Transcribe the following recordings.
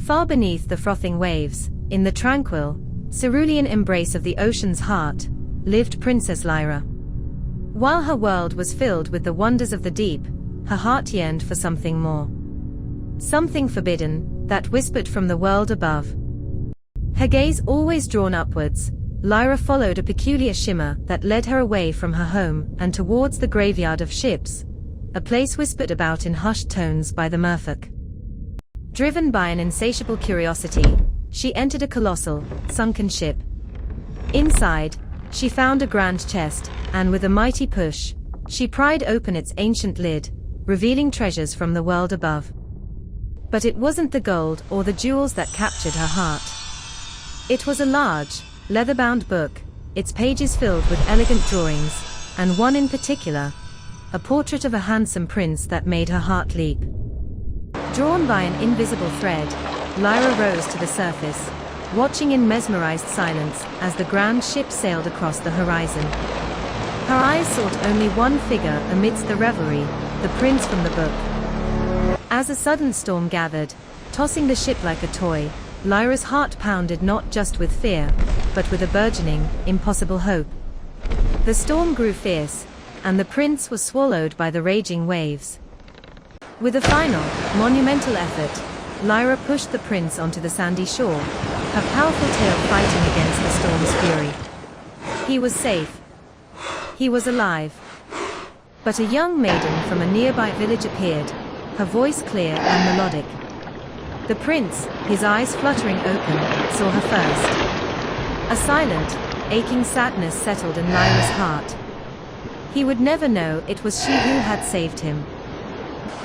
Far beneath the frothing waves, in the tranquil, cerulean embrace of the ocean's heart, lived Princess Lyra. While her world was filled with the wonders of the deep, her heart yearned for something more. Something forbidden, that whispered from the world above. Her gaze always drawn upwards, Lyra followed a peculiar shimmer that led her away from her home and towards the graveyard of ships, a place whispered about in hushed tones by the merfolk. Driven by an insatiable curiosity, she entered a colossal, sunken ship. Inside, she found a grand chest, and with a mighty push, she pried open its ancient lid, revealing treasures from the world above. But it wasn't the gold or the jewels that captured her heart. It was a large, leather-bound book, its pages filled with elegant drawings, and one in particular, a portrait of a handsome prince that made her heart leap. Drawn by an invisible thread, Lyra rose to the surface, watching in mesmerized silence as the grand ship sailed across the horizon. Her eyes sought only one figure amidst the revelry, the prince from the book. As a sudden storm gathered, tossing the ship like a toy, Lyra's heart pounded not just with fear, but with a burgeoning, impossible hope. The storm grew fierce, and the prince was swallowed by the raging waves. With a final, monumental effort, Lyra pushed the prince onto the sandy shore, her powerful tail fighting against the storm's fury. He was safe. He was alive. But a young maiden from a nearby village appeared, her voice clear and melodic. The prince, his eyes fluttering open, saw her first. A silent, aching sadness settled in Lyra's heart. He would never know it was she who had saved him.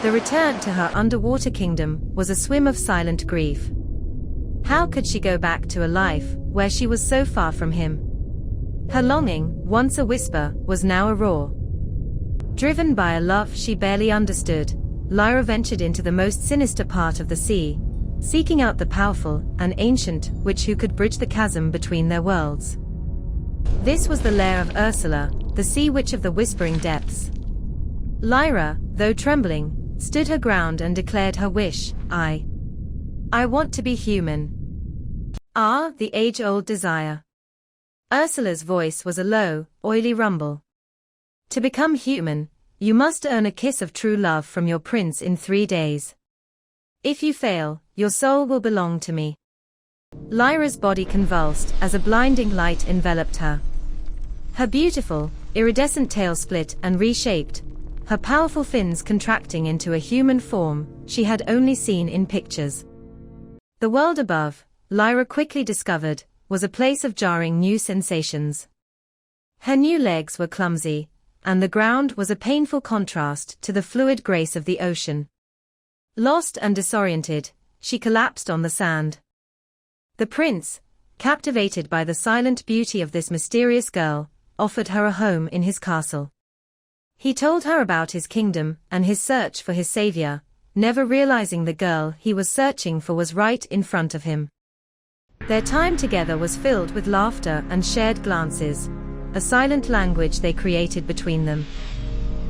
The return to her underwater kingdom was a swim of silent grief. How could she go back to a life where she was so far from him? Her longing, once a whisper, was now a roar. Driven by a love she barely understood, Lyra ventured into the most sinister part of the sea, seeking out the powerful and ancient witch who could bridge the chasm between their worlds. This was the lair of Ursula, the sea witch of the whispering depths. Lyra, though trembling, stood her ground and declared her wish. I want to be human. Ah, the age-old desire. Ursula's voice was a low, oily rumble. To become human, you must earn a kiss of true love from your prince in 3 days. If you fail, your soul will belong to me. Lyra's body convulsed as a blinding light enveloped her. Her beautiful, iridescent tail split and reshaped, her powerful fins contracting into a human form she had only seen in pictures. The world above, Lyra quickly discovered, was a place of jarring new sensations. Her new legs were clumsy, and the ground was a painful contrast to the fluid grace of the ocean. Lost and disoriented, she collapsed on the sand. The prince, captivated by the silent beauty of this mysterious girl, offered her a home in his castle. He told her about his kingdom and his search for his savior, never realizing the girl he was searching for was right in front of him. Their time together was filled with laughter and shared glances, a silent language they created between them.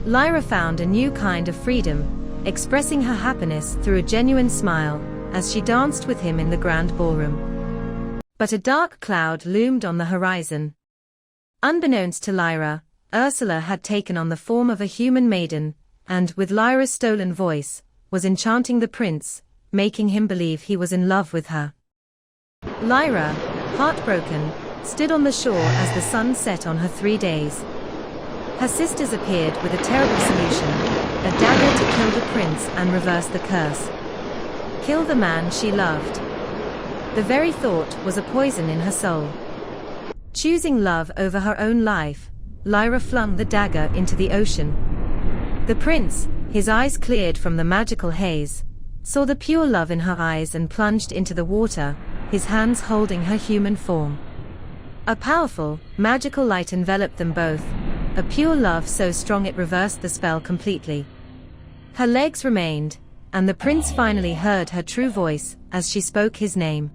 Lyra found a new kind of freedom, expressing her happiness through a genuine smile, as she danced with him in the grand ballroom. But a dark cloud loomed on the horizon. Unbeknownst to Lyra, Ursula had taken on the form of a human maiden, and, with Lyra's stolen voice, was enchanting the prince, making him believe he was in love with her. Lyra, heartbroken, stood on the shore as the sun set on her 3 days. Her sisters appeared with a terrible solution, a dagger to kill the prince and reverse the curse. Kill the man she loved. The very thought was a poison in her soul. Choosing love over her own life, Lyra flung the dagger into the ocean. The prince, his eyes cleared from the magical haze, saw the pure love in her eyes and plunged into the water, his hands holding her human form. A powerful, magical light enveloped them both, a pure love so strong it reversed the spell completely. Her legs remained, and the prince finally heard her true voice as she spoke his name.